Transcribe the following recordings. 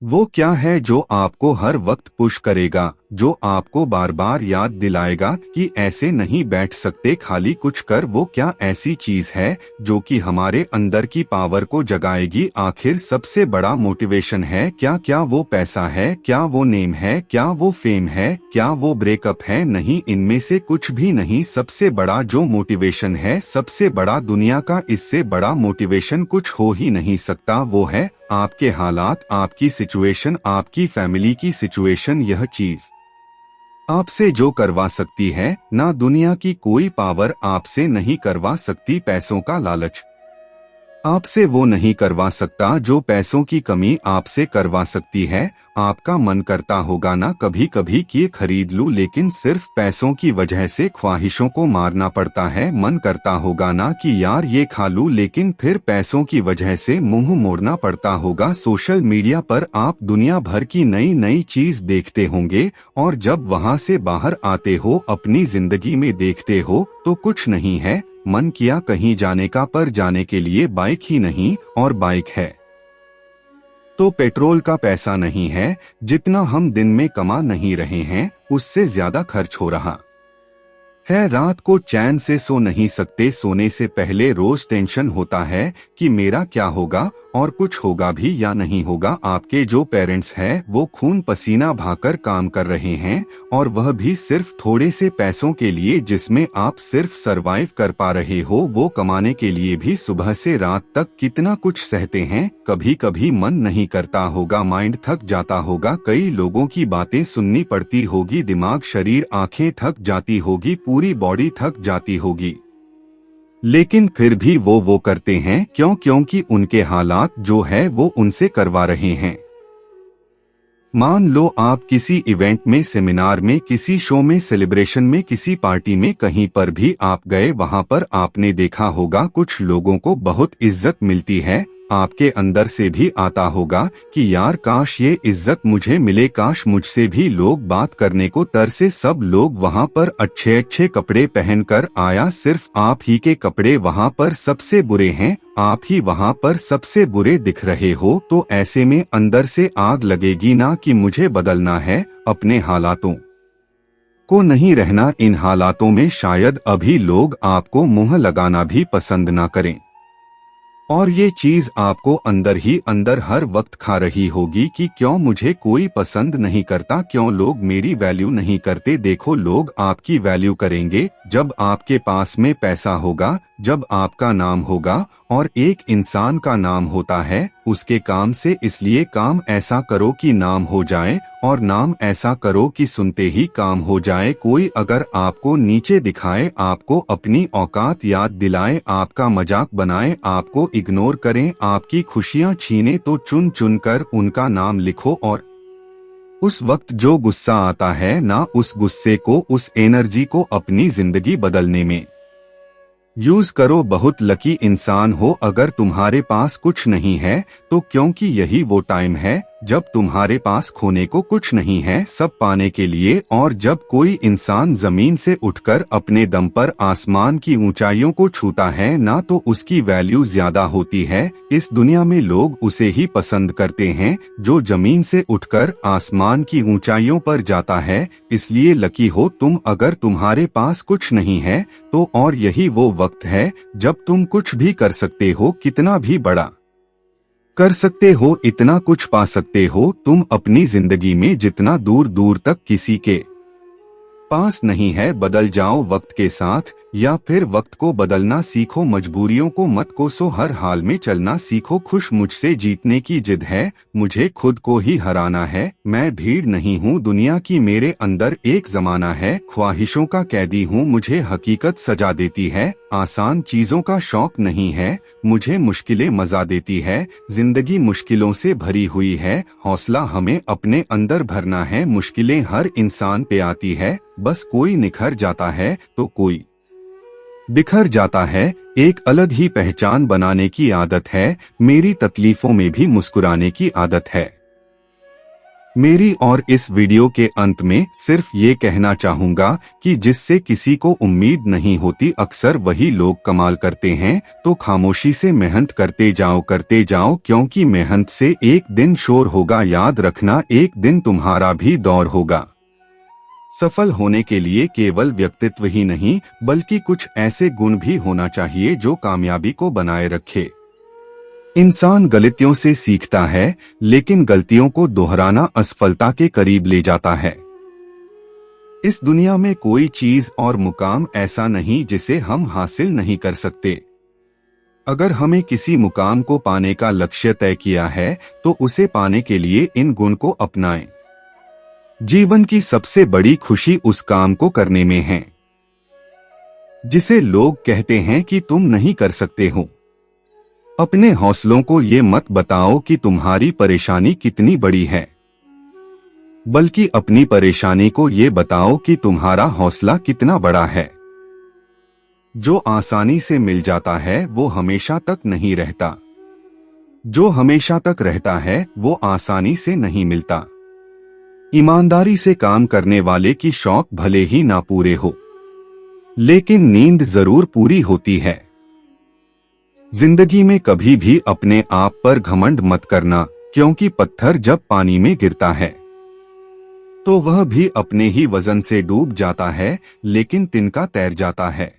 वो क्या है जो आपको हर वक्त पुश करेगा, जो आपको बार बार याद दिलाएगा कि ऐसे नहीं बैठ सकते, खाली कुछ कर। वो क्या ऐसी चीज है जो कि हमारे अंदर की पावर को जगाएगी? आखिर सबसे बड़ा मोटिवेशन है क्या? क्या वो पैसा है? क्या वो नेम है? क्या वो फेम है? क्या वो ब्रेकअप है? नहीं, इनमें से कुछ भी नहीं। सबसे बड़ा जो मोटिवेशन है, सबसे बड़ा दुनिया का, इससे बड़ा मोटिवेशन कुछ हो ही नहीं सकता। वो है आपके हालात, आपकी सिचुएशन, आपकी फैमिली की सिचुएशन। यह चीज आपसे जो करवा सकती है, ना दुनिया की कोई पावर आपसे नहीं करवा सकती। पैसों का लालच आपसे वो नहीं करवा सकता जो पैसों की कमी आपसे करवा सकती है। आपका मन करता होगा ना कभी कभी कि ये खरीद लूं, लेकिन सिर्फ पैसों की वजह से ख्वाहिशों को मारना पड़ता है। मन करता होगा ना कि यार ये खा लूं, लेकिन फिर पैसों की वजह से मुंह मोड़ना पड़ता होगा। सोशल मीडिया पर आप दुनिया भर की नई नई चीज देखते होंगे, और जब वहां से बाहर आते हो, अपनी जिंदगी में देखते हो तो कुछ नहीं है। मन किया कहीं जाने का, पर जाने के लिए बाइक ही नहीं, और बाइक है तो पेट्रोल का पैसा नहीं है। जितना हम दिन में कमा नहीं रहे हैं, उससे ज्यादा खर्च हो रहा है। रात को चैन से सो नहीं सकते, सोने से पहले रोज टेंशन होता है कि मेरा क्या होगा, और कुछ होगा भी या नहीं होगा। आपके जो पेरेंट्स हैं वो खून पसीना बहाकर काम कर रहे हैं, और वह भी सिर्फ थोड़े से पैसों के लिए, जिसमें आप सिर्फ सरवाइव कर पा रहे हो। वो कमाने के लिए भी सुबह से रात तक कितना कुछ सहते हैं। कभी कभी मन नहीं करता होगा, माइंड थक जाता होगा, कई लोगों की बातें सुननी पड़ती होगी, दिमाग, शरीर, आंखें थक जाती होगी, पूरी बॉडी थक जाती होगी, लेकिन फिर भी वो करते हैं। क्यों? क्योंकि उनके हालात जो है वो उनसे करवा रहे हैं। मान लो आप किसी इवेंट में, सेमिनार में, किसी शो में, सेलिब्रेशन में, किसी पार्टी में, कहीं पर भी आप गए, वहां पर आपने देखा होगा कुछ लोगों को बहुत इज्जत मिलती है। आपके अंदर से भी आता होगा कि यार काश ये इज्जत मुझे मिले, काश मुझसे भी लोग बात करने को तरसे। सब लोग वहां पर अच्छे अच्छे कपड़े पहनकर आया, सिर्फ आप ही के कपड़े वहां पर सबसे बुरे हैं, आप ही वहां पर सबसे बुरे दिख रहे हो। तो ऐसे में अंदर से आग लगेगी ना कि मुझे बदलना है, अपने हालातों को नहीं रहना। इन हालातों में शायद अभी लोग आपको मुंह लगाना भी पसंद ना करें, और ये चीज आपको अंदर ही अंदर हर वक्त खा रही होगी कि क्यों मुझे कोई पसंद नहीं करता, क्यों लोग मेरी वैल्यू नहीं करते। देखो, लोग आपकी वैल्यू करेंगे जब आपके पास में पैसा होगा, जब आपका नाम होगा। और एक इंसान का नाम होता है उसके काम से, इसलिए काम ऐसा करो कि नाम हो जाए, और नाम ऐसा करो कि सुनते ही काम हो जाए। कोई अगर आपको नीचे दिखाए, आपको अपनी औकात याद दिलाए, आपका मजाक बनाए, आपको इग्नोर करें, आपकी खुशियां छीने, तो चुन चुन कर उनका नाम लिखो। और उस वक्त जो गुस्सा आता है ना, उस गुस्से को, उस एनर्जी को अपनी जिंदगी बदलने में यूज करो। बहुत लकी इंसान हो अगर तुम्हारे पास कुछ नहीं है तो, क्योंकि यही वो टाइम है जब तुम्हारे पास खोने को कुछ नहीं है, सब पाने के लिए। और जब कोई इंसान जमीन से उठकर अपने दम पर आसमान की ऊंचाइयों को छूता है ना, तो उसकी वैल्यू ज्यादा होती है। इस दुनिया में लोग उसे ही पसंद करते हैं जो जमीन से उठकर आसमान की ऊंचाइयों पर जाता है। इसलिए लकी हो तुम अगर तुम्हारे पास कुछ नहीं है तो, और यही वो वक्त है जब तुम कुछ भी कर सकते हो, कितना भी बड़ा कर सकते हो, इतना कुछ पा सकते हो। तुम अपनी जिंदगी में जितना दूर दूर तक किसी के पास नहीं है, बदल जाओ वक्त के साथ, या फिर वक्त को बदलना सीखो। मजबूरियों को मत कोसो, हर हाल में चलना सीखो। खुश मुझसे जीतने की जिद है, मुझे खुद को ही हराना है। मैं भीड़ नहीं हूँ दुनिया की, मेरे अंदर एक जमाना है। ख्वाहिशों का कैदी हूँ, मुझे हकीकत सजा देती है। आसान चीजों का शौक नहीं है, मुझे मुश्किलें मजा देती है। जिंदगी मुश्किलों से भरी हुई है, हौसला हमें अपने अंदर भरना है। मुश्किलें हर इंसान पे आती है, बस कोई निखर जाता है तो कोई बिखर जाता है। एक अलग ही पहचान बनाने की आदत है, मेरी तकलीफों में भी मुस्कुराने की आदत है। मेरी और इस वीडियो के अंत में सिर्फ ये कहना चाहूंगा कि जिससे किसी को उम्मीद नहीं होती अक्सर वही लोग कमाल करते हैं। तो खामोशी से मेहनत करते जाओ क्योंकि मेहनत से एक दिन शोर होगा। याद रखना, एक दिन तुम्हारा भी दौर होगा। सफल होने के लिए केवल व्यक्तित्व ही नहीं बल्कि कुछ ऐसे गुण भी होना चाहिए जो कामयाबी को बनाए रखे। इंसान गलतियों से सीखता है, लेकिन गलतियों को दोहराना असफलता के करीब ले जाता है। इस दुनिया में कोई चीज और मुकाम ऐसा नहीं जिसे हम हासिल नहीं कर सकते। अगर हमें किसी मुकाम को पाने का लक्ष्य तय किया है तो उसे पाने के लिए इन गुण को अपनाएं। जीवन की सबसे बड़ी खुशी उस काम को करने में है जिसे लोग कहते हैं कि तुम नहीं कर सकते हो। अपने हौसलों को ये मत बताओ कि तुम्हारी परेशानी कितनी बड़ी है, बल्कि अपनी परेशानी को ये बताओ कि तुम्हारा हौसला कितना बड़ा है। जो आसानी से मिल जाता है वो हमेशा तक नहीं रहता, जो हमेशा तक रहता है वो आसानी से नहीं मिलता। ईमानदारी से काम करने वाले की शौक भले ही ना पूरे हो, लेकिन नींद जरूर पूरी होती है। जिंदगी में कभी भी अपने आप पर घमंड मत करना, क्योंकि पत्थर जब पानी में गिरता है तो वह भी अपने ही वजन से डूब जाता है, लेकिन तिनका तैर जाता है।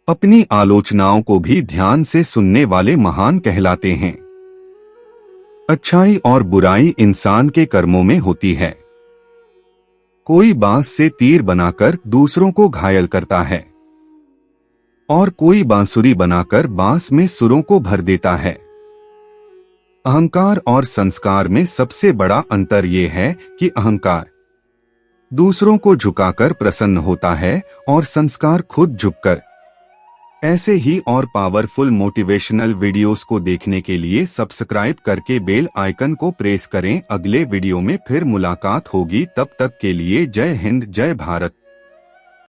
अपनी आलोचनाओं को भी ध्यान से सुनने वाले महान कहलाते हैं। अच्छाई और बुराई इंसान के कर्मों में होती है। कोई बांस से तीर बनाकर दूसरों को घायल करता है और कोई बांसुरी बनाकर बांस में सुरों को भर देता है। अहंकार और संस्कार में सबसे बड़ा अंतर यह है कि अहंकार दूसरों को झुकाकर प्रसन्न होता है और संस्कार खुद झुककर। ऐसे ही और पावरफुल मोटिवेशनल वीडियोस को देखने के लिए सब्सक्राइब करके बेल आइकन को प्रेस करें। अगले वीडियो में फिर मुलाकात होगी, तब तक के लिए जय हिंद, जय भारत।